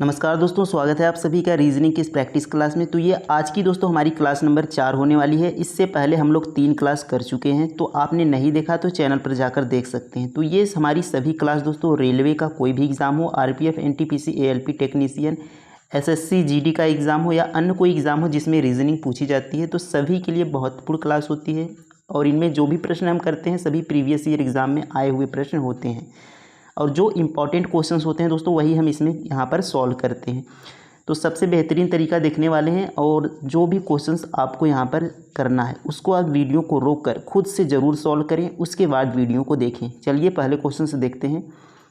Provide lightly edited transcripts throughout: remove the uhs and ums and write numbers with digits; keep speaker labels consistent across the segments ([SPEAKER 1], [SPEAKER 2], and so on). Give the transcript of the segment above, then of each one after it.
[SPEAKER 1] नमस्कार दोस्तों, स्वागत है आप सभी का रीजनिंग की इस प्रैक्टिस क्लास में। तो ये आज की दोस्तों हमारी क्लास नंबर 4 होने वाली है। इससे पहले हम लोग 3 क्लास कर चुके हैं, तो आपने नहीं देखा तो चैनल पर जाकर देख सकते हैं। तो ये हमारी सभी क्लास दोस्तों रेलवे का कोई भी एग्ज़ाम हो, RPF, NTPC, ALP technician, SSC GD का एग्ज़ाम हो या अन्य कोई एग्ज़ाम हो जिसमें रीजनिंग पूछी जाती है, तो सभी के लिए महत्वपूर्ण क्लास होती है। और इनमें जो भी प्रश्न हम करते हैं सभी प्रीवियस ईयर एग्ज़ाम में आए हुए प्रश्न होते हैं, और जो इम्पॉर्टेंट क्वेश्चंस होते हैं दोस्तों वही हम इसमें यहाँ पर सॉल्व करते हैं। तो सबसे बेहतरीन तरीका देखने वाले हैं, और जो भी क्वेश्चंस आपको यहाँ पर करना है उसको आप वीडियो को रोक कर खुद से ज़रूर सॉल्व करें, उसके बाद वीडियो को देखें। चलिए पहले क्वेश्चन से देखते हैं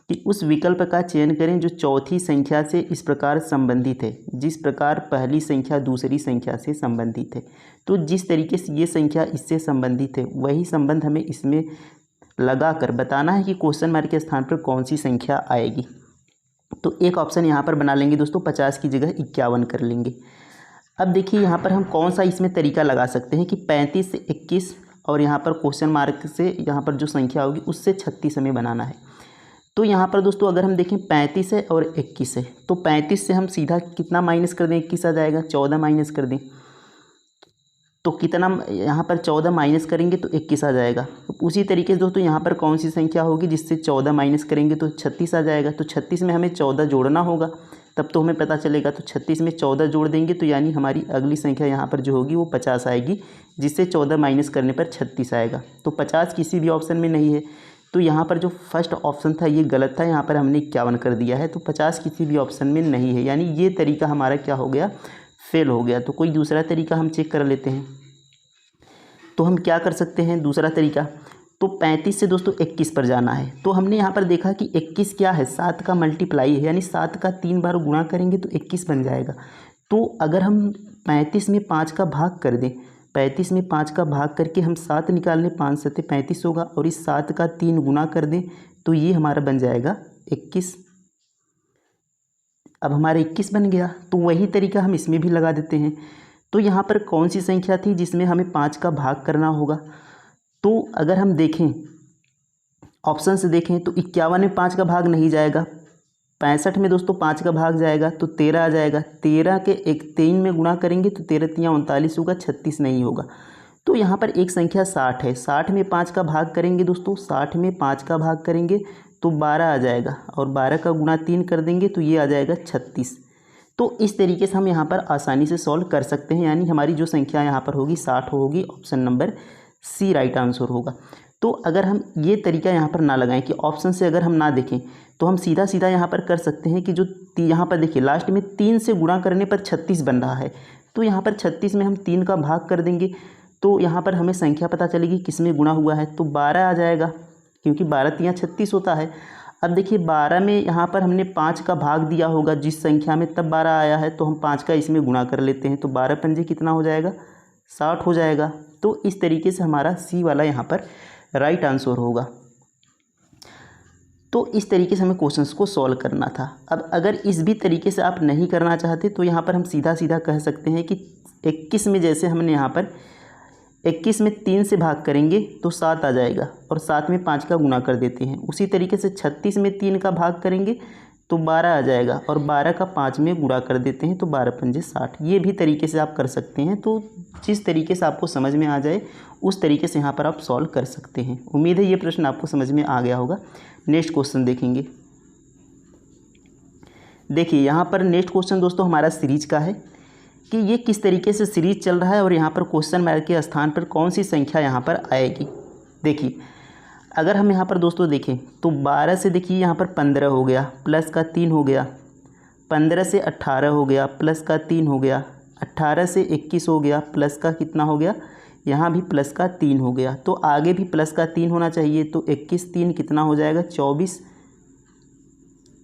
[SPEAKER 1] कि उस विकल्प का चयन करें जो चौथी संख्या से इस प्रकार संबंधित है जिस प्रकार पहली संख्या दूसरी संख्या से संबंधित है। तो जिस तरीके से ये संख्या इससे संबंधित है वही संबंध हमें इसमें लगाकर बताना है कि क्वेश्चन मार्क के स्थान पर कौन सी संख्या आएगी। तो एक ऑप्शन यहाँ पर बना लेंगे दोस्तों, 50 की जगह 51 कर लेंगे। अब देखिए यहाँ पर हम कौन सा इसमें तरीका लगा सकते हैं कि 35 से 21 और यहाँ पर क्वेश्चन मार्क से यहाँ पर जो संख्या होगी उससे 36 हमें बनाना है। तो यहाँ पर दोस्तों अगर हम देखें 35 है और 21 है, तो 35 से हम सीधा कितना माइनस कर दें, 21 आ जाएगा, 14 माइनस कर दें तो कितना, यहाँ पर 14 माइनस करेंगे तो 21 आ जाएगा। तो उसी तरीके से दोस्तों यहाँ पर कौन सी संख्या होगी जिससे 14 माइनस करेंगे तो 36 आ जाएगा। तो 36 में हमें 14 जोड़ना होगा, तब तो हमें पता चलेगा। तो 36 में 14 जोड़ देंगे तो यानी हमारी अगली संख्या यहाँ पर जो होगी वो 50 आएगी, जिससे 14 माइनस करने पर 36 आएगा। तो 50 किसी भी ऑप्शन में नहीं है, तो यहाँ पर जो फर्स्ट ऑप्शन था ये गलत था, यहाँ पर हमने 51 कर दिया है। तो 50 किसी भी ऑप्शन में नहीं है, यानी ये तरीका हमारा क्या हो गया, फेल हो गया। तो कोई दूसरा तरीका हम चेक कर लेते हैं। तो हम क्या कर सकते हैं दूसरा तरीका, तो 35 से दोस्तों 21 पर जाना है। तो हमने यहाँ पर देखा कि 21 क्या है, 7 का मल्टीप्लाई है, यानी 7 का 3 बार गुणा करेंगे तो 21 बन जाएगा। तो अगर हम 35 में 5 का भाग कर दें, 35 में 5 का भाग करके हम 7 निकाल लें, 5 7 35 होगा, और इस 7 का 3 गुणा कर दें तो ये हमारा बन जाएगा 21। अब हमारा 21 बन गया। तो वही तरीका हम इसमें भी लगा देते हैं। तो यहाँ पर कौन सी संख्या थी जिसमें हमें 5 का भाग करना होगा, तो अगर हम देखें ऑप्शन से देखें तो 51 में 5 का भाग नहीं जाएगा, 65 में दोस्तों 5 का भाग जाएगा तो 13 आ जाएगा। 13 के 3 में गुणा करेंगे तो 13 3 39 होगा, 36 नहीं होगा। तो यहाँ पर एक संख्या 60 है, 60 में 5 का भाग करेंगे दोस्तों, 60 में 5 का भाग करेंगे तो 12 आ जाएगा, और 12 का गुणा 3 कर देंगे तो ये आ जाएगा 36। तो इस तरीके से हम यहाँ पर आसानी से सॉल्व कर सकते हैं, यानी हमारी जो संख्या यहाँ पर होगी 60 होगी, option number C right answer होगा। तो अगर हम ये तरीका यहाँ पर ना लगाएं कि ऑप्शन से अगर हम ना देखें, तो हम सीधा सीधा यहाँ पर कर सकते हैं कि जो यहाँ पर देखिए लास्ट में 3 से गुणा करने पर 36 बन रहा है, तो यहाँ पर 36 में हम 3 का भाग कर देंगे तो यहाँ पर हमें संख्या पता चलेगी किस में गुणा हुआ है, तो 12 आ जाएगा, क्योंकि 12 3 36 होता है। अब देखिए 12 में यहाँ पर हमने 5 का भाग दिया होगा जिस संख्या में, तब 12 आया है, तो हम 5 का इसमें गुणा कर लेते हैं, तो 12 पंजे कितना हो जाएगा, 60 हो जाएगा। तो इस तरीके से हमारा सी वाला यहाँ पर राइट आंसर होगा। तो इस तरीके से हमें क्वेश्चंस को सॉल्व करना था। अब अगर इस भी तरीके से आप नहीं करना चाहते तो यहाँ पर हम सीधा सीधा कह सकते हैं कि 21 में जैसे हमने यहाँ पर 21 में 3 से भाग करेंगे तो 7 आ जाएगा, और 7 में 5 का गुणा कर देते हैं। उसी तरीके से 36 में 3 का भाग करेंगे तो 12 आ जाएगा, और 12 का 5 में गुणा कर देते हैं तो 12 पंजे 60। ये भी तरीके से आप कर सकते हैं। तो जिस तरीके से आपको समझ में आ जाए उस तरीके से यहाँ पर आप सॉल्व कर सकते हैं। उम्मीद है ये प्रश्न आपको समझ में आ गया होगा। नेक्स्ट क्वेश्चन देखेंगे। देखिए यहाँ पर नेक्स्ट क्वेश्चन दोस्तों हमारा सीरीज का है कि ये किस तरीके से सीरीज चल रहा है, और यहाँ पर क्वेश्चन मार्क के स्थान पर कौन सी संख्या यहाँ पर आएगी। देखिए अगर हम यहाँ पर दोस्तों देखें तो 12 से देखिए यहाँ पर 15 हो गया, प्लस का 3 हो गया, 15 से 18 हो गया, प्लस का 3 हो गया, 18 से 21 हो गया, प्लस का कितना हो गया, यहाँ भी प्लस का 3 हो गया, तो आगे भी प्लस का 3 होना चाहिए। तो 21 3 कितना हो जाएगा, 24।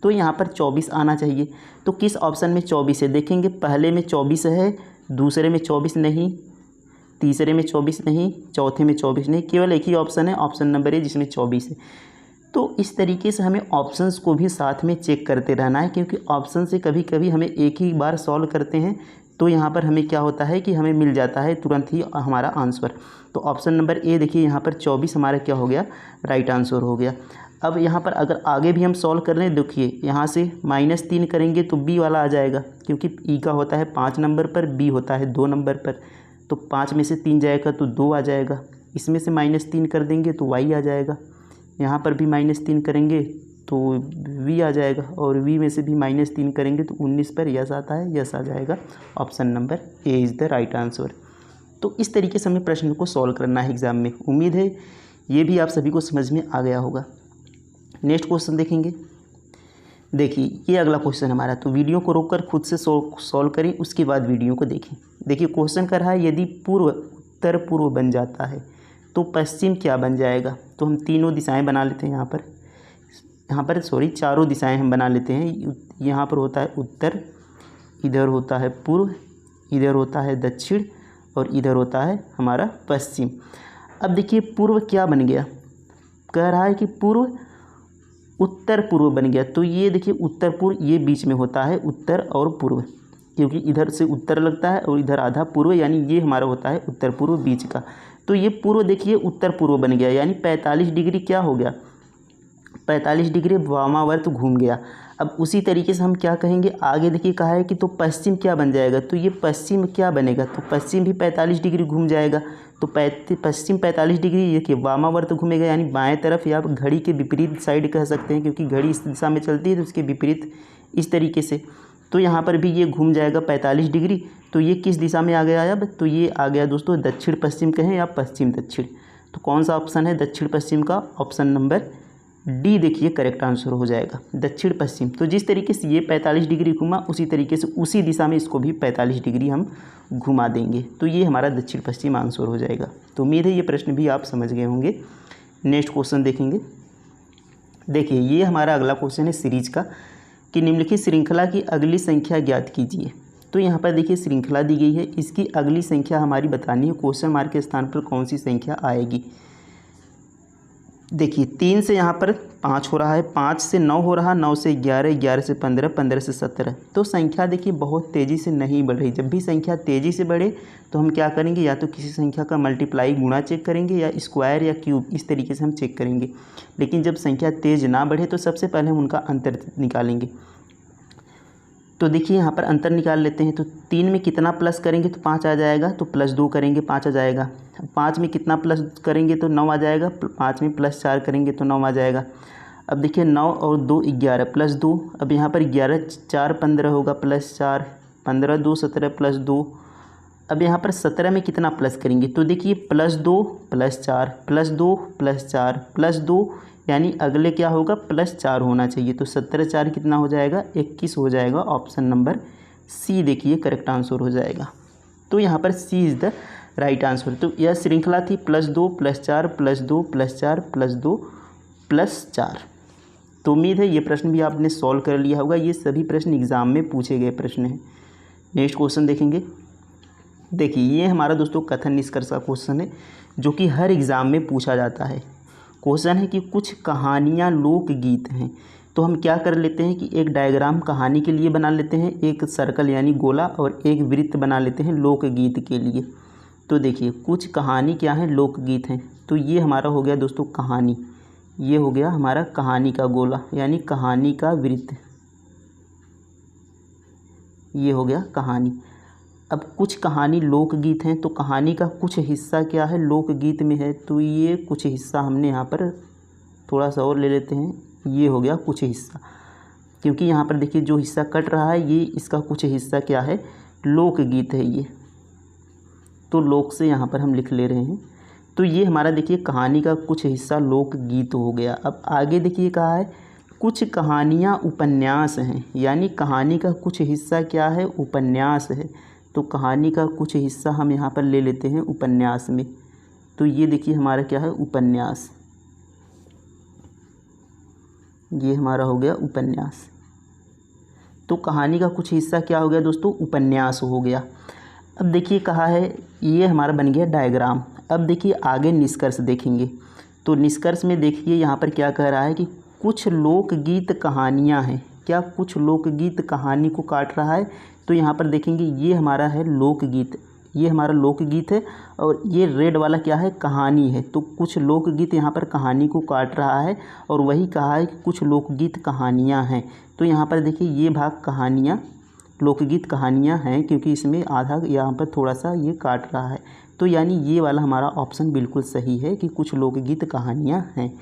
[SPEAKER 1] तो यहाँ पर 24 आना चाहिए। तो किस ऑप्शन में 24 है, देखेंगे पहले में 24 है, दूसरे में 24 नहीं, तीसरे में 24 नहीं, चौथे में 24 नहीं, केवल एक ही ऑप्शन है, ऑप्शन नंबर है जिसमें 24 है। तो इस तरीके से हमें ऑप्शंस को भी साथ में चेक करते रहना है, क्योंकि ऑप्शन से कभी कभी हमें एक ही बार सॉल्व करते हैं तो यहाँ पर हमें क्या होता है कि हमें मिल जाता है तुरंत ही हमारा आंसर। तो ऑप्शन नंबर ए देखिए यहाँ पर 24 हमारा क्या हो गया, राइट आंसर हो गया। अब यहाँ पर अगर आगे भी हम सॉल्व कर रहे हैं, देखिए यहाँ से -3 करेंगे तो बी वाला आ जाएगा, क्योंकि ई का होता है 5 नंबर पर, बी होता है 2 नंबर पर। तो 5 में से 3 जाएगा तो 2 आ जाएगा। इसमें से -3 कर देंगे तो वाई आ जाएगा। यहाँ पर भी -3 करेंगे तो वी आ जाएगा, और वी में से भी -3 करेंगे तो 19 पर यस आता है, यस आ जाएगा। Option number A is the right answer. तो इस तरीके से हमें प्रश्न को सॉल्व करना है एग्ज़ाम में। उम्मीद है ये भी आप सभी को समझ में आ गया होगा। नेक्स्ट क्वेश्चन देखेंगे। देखिए ये अगला क्वेश्चन हमारा, तो वीडियो को रोककर खुद से सॉल्व करें, उसके बाद वीडियो को देखें। देखिए क्वेश्चन कर रहा है, यदि पूर्व उत्तर पूर्व बन जाता है तो पश्चिम क्या बन जाएगा। तो हम तीनों दिशाएं बना लेते हैं, यहाँ पर चारों दिशाएं हम बना लेते हैं। यहाँ पर होता है उत्तर, इधर होता है पूर्व, इधर होता है दक्षिण, और इधर होता है हमारा पश्चिम। अब देखिए पूर्व क्या बन गया, कह रहा है कि पूर्व उत्तर पूर्व बन गया। तो ये देखिए उत्तर पूर्व, ये बीच में होता है उत्तर और पूर्व, क्योंकि इधर से उत्तर लगता है और इधर आधा पूर्व, यानी ये हमारा होता है उत्तर पूर्व बीच का। तो ये पूर्व देखिए उत्तर पूर्व बन गया, यानी 45 डिग्री क्या हो गया, 45 डिग्री वामावर्त घूम गया। अब उसी तरीके से हम क्या कहेंगे, आगे देखिए कहा है कि तो पश्चिम क्या बन जाएगा। तो ये पश्चिम क्या बनेगा, तो पश्चिम भी 45 डिग्री घूम जाएगा। तो पश्चिम 45 डिग्री देखिए वामावर्त घूमेगा, यानी बाएं तरफ, या आप घड़ी के विपरीत साइड कह सकते हैं, क्योंकि घड़ी इस दिशा में चलती है तो उसके विपरीत इस तरीके से। तो यहाँ पर भी ये घूम जाएगा 45 डिग्री। तो ये किस दिशा में आ गया अब, तो ये आ गया दोस्तों दक्षिण पश्चिम कहें या पश्चिम दक्षिण। तो कौन सा ऑप्शन है दक्षिण पश्चिम का, ऑप्शन नंबर डी देखिए करेक्ट आंसर हो जाएगा, दक्षिण पश्चिम। तो जिस तरीके से ये 45 डिग्री घुमा, उसी तरीके से उसी दिशा में इसको भी 45 डिग्री हम घुमा देंगे। तो ये हमारा दक्षिण पश्चिम आंसर हो जाएगा। तो उम्मीद है ये प्रश्न भी आप समझ गए होंगे। नेक्स्ट क्वेश्चन देखेंगे। देखिए ये हमारा अगला क्वेश्चन है सीरीज का, कि निम्नलिखित श्रृंखला की अगली संख्या ज्ञात कीजिए। तो यहाँ पर देखिए श्रृंखला दी गई है, इसकी अगली संख्या हमारी बतानी है, क्वेश्चन मार्क के स्थान पर कौन सी संख्या आएगी। देखिए 3 से यहाँ पर 5 हो रहा है, 5 से 9 हो रहा, 9 से 11, 11 से 15, 15 से 17। तो संख्या देखिए बहुत तेज़ी से नहीं बढ़ रही। जब भी संख्या तेज़ी से बढ़े तो हम क्या करेंगे, या तो किसी संख्या का मल्टीप्लाई गुणा चेक करेंगे, या स्क्वायर या क्यूब, इस तरीके से हम चेक करेंगे। लेकिन जब संख्या तेज़ ना बढ़े तो सबसे पहले हम उनका अंतर निकालेंगे। तो देखिए यहाँ पर अंतर निकाल लेते हैं। तो 3 में कितना प्लस करेंगे तो 5 आ जाएगा, तो +2 करेंगे 5 आ जाएगा। 5 में कितना प्लस करेंगे तो 9 आ जाएगा, 5 में +4 करेंगे तो 9 आ जाएगा। अब देखिए 9 और 2 11 +2, अब यहाँ पर 11 4 15 होगा, +4, 15 2 17 +2। अब यहाँ पर 17 में कितना प्लस करेंगे, तो देखिए +2 +4 +2 +4 +2, यानी अगले क्या होगा +4 होना चाहिए। तो 17 4 कितना हो जाएगा 21 हो जाएगा। ऑप्शन नंबर सी देखिए करेक्ट आंसर हो जाएगा। तो यहाँ पर सी इज़ द राइट आंसर। तो यह श्रृंखला थी +2 +4 +2 +4 +2 +4। तो उम्मीद है ये प्रश्न भी आपने सॉल्व कर लिया होगा। ये सभी प्रश्न एग्ज़ाम में पूछे गए प्रश्न हैं। नेक्स्ट क्वेश्चन देखेंगे। देखिए ये हमारा दोस्तों कथन निष्कर्ष का क्वेश्चन है, जो कि हर एग्ज़ाम में पूछा जाता है। क्वेश्चन है कि कुछ कहानियाँ लोकगीत हैं। तो हम क्या कर लेते हैं कि एक डायग्राम कहानी के लिए बना लेते हैं, एक सर्कल यानी गोला, और एक वृत्त बना लेते हैं लोकगीत के लिए। तो देखिए कुछ कहानी क्या है, लोकगीत हैं। तो ये हमारा हो गया दोस्तों कहानी, ये हो गया हमारा कहानी का गोला यानी कहानी का वृत्त, ये हो गया कहानी। अब कुछ कहानी लोकगीत हैं, तो कहानी का कुछ हिस्सा क्या है लोकगीत में है। तो ये कुछ हिस्सा हमने यहाँ पर थोड़ा सा और ले लेते हैं, ये हो गया कुछ हिस्सा, क्योंकि यहाँ पर देखिए जो हिस्सा कट रहा है ये इसका कुछ हिस्सा क्या है लोकगीत है ये। तो लोक से यहाँ पर हम लिख ले रहे हैं। तो ये हमारा देखिए कहानी का कुछ हिस्सा लोकगीत हो गया। अब आगे देखिए कहा है कुछ कहानियाँ उपन्यास हैं, यानी कहानी का कुछ हिस्सा क्या है उपन्यास है। तो कहानी का कुछ हिस्सा हम यहाँ पर ले लेते हैं उपन्यास में। तो ये देखिए हमारा क्या है उपन्यास, ये हमारा हो गया उपन्यास। तो कहानी का कुछ हिस्सा क्या हो गया दोस्तों उपन्यास हो गया। अब देखिए कहा है ये हमारा बन गया डायग्राम। अब देखिए आगे निष्कर्ष देखेंगे। तो निष्कर्ष में देखिए यहाँ पर क्या कह रहा है कि कुछ लोकगीत कहानियाँ हैं। क्या कुछ लोकगीत कहानी को काट रहा है। तो यहाँ पर देखेंगे ये हमारा है लोकगीत, ये हमारा लोकगीत है और ये रेड वाला क्या है, कहानी है। तो कुछ लोकगीत यहाँ पर कहानी को काट रहा है और वही कहा है कि कुछ लोकगीत कहानियाँ हैं। तो यहाँ पर देखिए ये भाग कहानियाँ, लोकगीत कहानियाँ हैं, क्योंकि इसमें आधा यहाँ पर थोड़ा सा ये काट रहा है। तो यानी ये वाला हमारा ऑप्शन बिल्कुल सही है कि कुछ लोकगीत कहानियाँ हैं।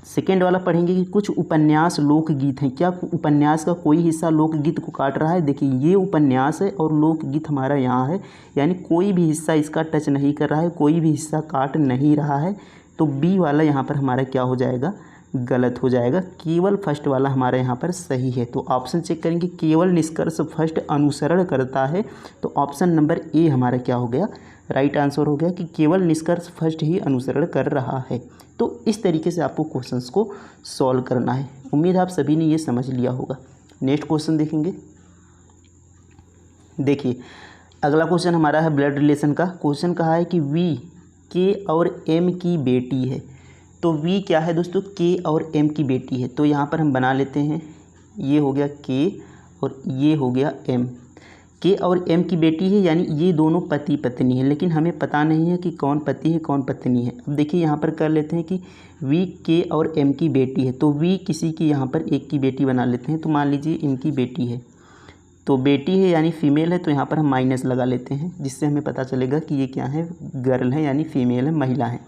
[SPEAKER 1] सेकेंड वाला पढ़ेंगे कि कुछ उपन्यास लोकगीत हैं। क्या उपन्यास का कोई हिस्सा लोकगीत को काट रहा है? देखिए ये उपन्यास है और लोकगीत हमारा यहाँ है, यानी कोई भी हिस्सा इसका टच नहीं कर रहा है, कोई भी हिस्सा काट नहीं रहा है। तो बी वाला यहाँ पर हमारा क्या हो जाएगा, गलत हो जाएगा। केवल फर्स्ट वाला हमारे यहाँ पर सही है। तो ऑप्शन चेक करेंगे, केवल निष्कर्ष फर्स्ट अनुसरण करता है। तो ऑप्शन नंबर ए हमारा क्या हो गया, राइट आंसर हो गया कि केवल निष्कर्ष फर्स्ट ही अनुसरण कर रहा है। तो इस तरीके से आपको क्वेश्चंस को सॉल्व करना है। उम्मीद है आप सभी ने ये समझ लिया होगा। नेक्स्ट क्वेश्चन देखेंगे। देखिए अगला क्वेश्चन हमारा है ब्लड रिलेशन का। क्वेश्चन कहा है कि वी के और एम की बेटी है। तो वी क्या है दोस्तों, के और एम की बेटी है। तो यहाँ पर हम बना लेते हैं, ये हो गया के और ये हो गया एम। के और एम की बेटी है, यानी ये दोनों पति पत्नी है, लेकिन हमें पता नहीं है कि कौन पति है कौन पत्नी है। अब देखिए यहाँ पर कर लेते हैं कि वी के और एम की बेटी है। तो वी किसी की यहाँ पर एक की बेटी बना लेते हैं। तो मान लीजिए इनकी बेटी है, तो बेटी है यानी फीमेल है, तो यहाँ पर हम माइनस लगा लेते हैं, जिससे हमें पता चलेगा कि ये क्या है, गर्ल है यानी फीमेल है, महिला है।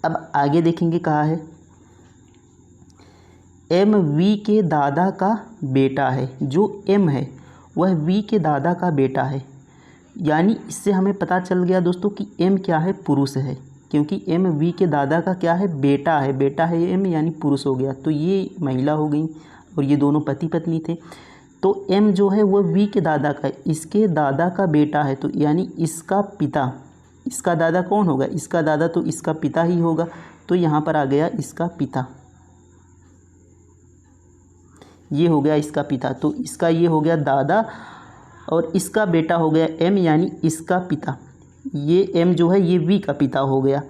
[SPEAKER 1] अब आगे देखेंगे, कहा है एम वी के दादा का बेटा है। जो एम है वह वी के दादा का बेटा है, यानी इससे हमें पता चल गया दोस्तों कि एम क्या है, पुरुष है, क्योंकि एम वी के दादा का क्या है, बेटा है। बेटा है एम यानी पुरुष हो गया। तो ये महिला हो गई और ये दोनों पति पत्नी थे। तो एम जो है वह वी के दादा का, इसके दादा का बेटा है, तो यानी इसका पिता। इसका दादा कौन होगा, इसका दादा तो इसका पिता ही होगा। तो यहाँ पर आ गया इसका पिता, ये हो गया इसका पिता। तो इसका ये हो गया दादा और इसका बेटा हो गया एम, यानी इसका पिता। ये एम जो है ये वी का पिता हो गया।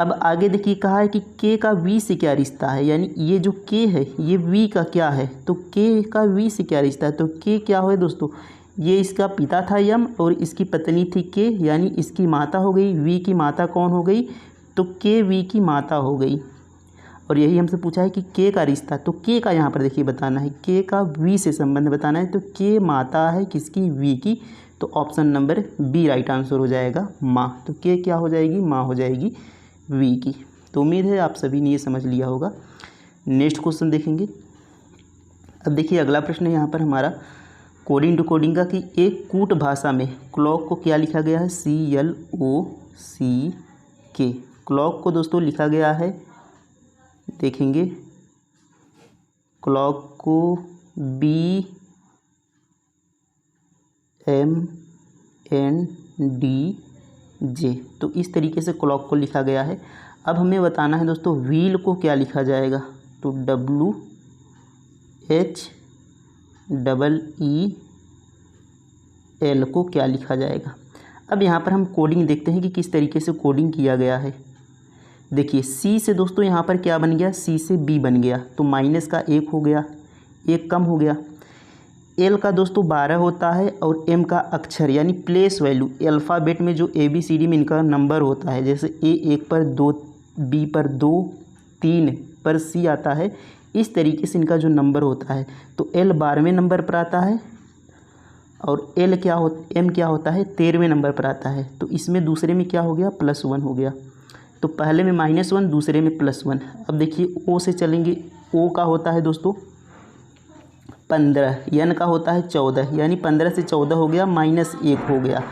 [SPEAKER 1] अब आगे देखिए कहा है कि के का वी से क्या रिश्ता है, यानी ये जो के है ये वी का क्या है, तो के का वी से क्या रिश्ता है। तो के क्या हो दोस्तों, ये इसका पिता था यम और इसकी पत्नी थी के, यानी इसकी माता हो गई। वी की माता कौन हो गई, तो के वी की माता हो गई। और यही हमसे पूछा है कि के का रिश्ता, तो के का यहाँ पर देखिए बताना है, के का वी से संबंध बताना है। तो के माता है किसकी, वी की। तो option number B right answer हो जाएगा, माँ। तो के क्या हो जाएगी, माँ हो जाएगी वी की। तो उम्मीद है आप सभी ने ये समझ लिया होगा। नेक्स्ट क्वेश्चन देखेंगे। अब देखिए अगला प्रश्न है यहाँ पर हमारा कोडिंग टू कोडिंग का, कि एक कूट भाषा में क्लॉक को क्या लिखा गया है, CLOCK। क्लॉक को दोस्तों लिखा गया है, देखेंगे क्लॉक को BMNDJ। तो इस तरीके से क्लॉक को लिखा गया है। अब हमें बताना है दोस्तों व्हील को क्या लिखा जाएगा, तो WHEEL को क्या लिखा जाएगा। अब यहाँ पर हम कोडिंग देखते हैं कि किस तरीके से कोडिंग किया गया है। देखिए सी से दोस्तों यहाँ पर क्या बन गया, सी से बी बन गया, तो माइनस का एक हो गया, एक कम हो गया। एल का दोस्तों 12 होता है और एम का अक्षर यानी प्लेस वैल्यू, अल्फ़ाबेट में जो ABCD में इनका नंबर होता है, जैसे A 1 पर 2, B पर 2, 3 पर C आता है, इस तरीके से इनका जो नंबर होता है। तो L 12वें नंबर पर आता है और एम क्या होता है 13वें नंबर पर आता है। तो इसमें दूसरे में क्या हो गया, +1 हो गया। तो पहले में -1, दूसरे में +1। अब देखिए ओ से चलेंगे, ओ का होता है दोस्तों 15, एन का होता है 14, यानी 15 से 14 हो गया, -1 हो गया।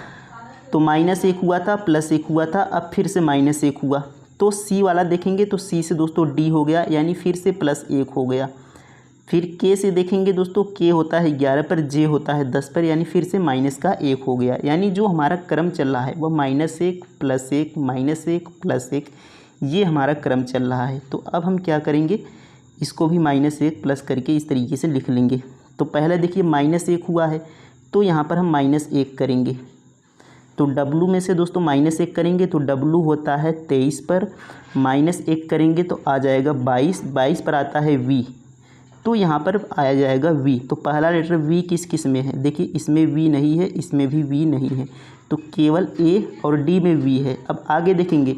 [SPEAKER 1] तो -1 हुआ था, +1 हुआ था, अब फिर से -1 हुआ। तो सी वाला देखेंगे तो सी से दोस्तों डी हो गया, यानी फिर से +1 हो गया। फिर के से देखेंगे दोस्तों, के होता है 11 पर, जे होता है 10 पर, यानी फिर से -1 हो गया। यानी जो हमारा क्रम चल रहा है वह -1 +1 -1 +1, ये हमारा क्रम चल रहा है। तो अब हम क्या करेंगे, इसको भी -1 प्लस करके इस तरीके से लिख लेंगे। तो पहले देखिए -1 हुआ है, तो यहाँ पर हम -1 करेंगे। तो W में से दोस्तों -1 करेंगे तो W होता है 23 पर, -1 करेंगे तो आ जाएगा 22 पर आता है V, तो यहाँ पर आया जाएगा V। तो पहला लेटर V किस में है, देखिए इसमें V नहीं है, इसमें भी V नहीं है, तो केवल ए और डी में वी है। अब आगे देखेंगे,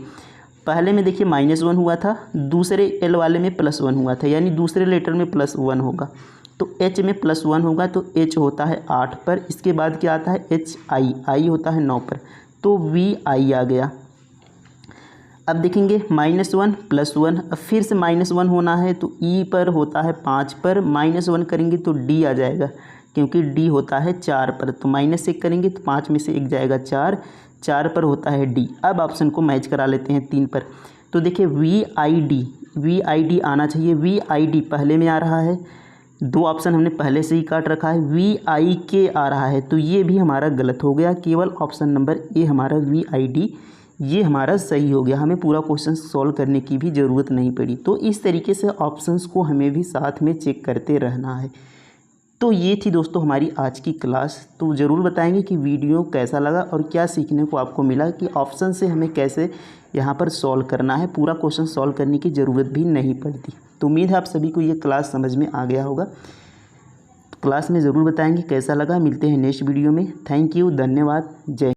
[SPEAKER 1] पहले में देखिए -1 हुआ था, दूसरे एल वाले में +1 हुआ था, यानी दूसरे लेटर में +1 होगा। तो एच में +1 होगा तो एच होता है 8 पर, इसके बाद क्या आता है एच आई होता है 9 पर, तो वी आई आ गया। अब देखेंगे -1 +1, अब फिर से -1 होना है तो ई पर होता है 5 पर, -1 करेंगे तो डी आ जाएगा, क्योंकि डी होता है 4 पर, तो -1 करेंगे तो 5 में से 1 जाएगा 4 पर होता है डी। अब ऑप्शन को मैच करा लेते हैं 3 पर, तो देखिए वी आई डी आना चाहिए, वी आई डी पहले में आ रहा है, 2 ऑप्शन हमने पहले से ही काट रखा है, वी आई के आ रहा है, तो ये भी हमारा गलत हो गया, केवल ऑप्शन नंबर ए हमारा वी आई डी ये हमारा सही हो गया, हमें पूरा क्वेश्चन सॉल्व करने की भी ज़रूरत नहीं पड़ी। तो इस तरीके से ऑप्शंस को हमें भी साथ में चेक करते रहना है। तो ये थी दोस्तों हमारी आज की क्लास। तो ज़रूर बताएंगे कि वीडियो कैसा लगा और क्या सीखने को आपको मिला कि ऑप्शन से हमें कैसे यहाँ पर सॉल्व करना है, पूरा क्वेश्चन सॉल्व करने की ज़रूरत भी नहीं पड़ती। तो उम्मीद है आप सभी को ये क्लास समझ में आ गया होगा। क्लास में ज़रूर बताएंगे कैसा लगा। मिलते हैं नेक्स्ट वीडियो में। थैंक यू, धन्यवाद, जय।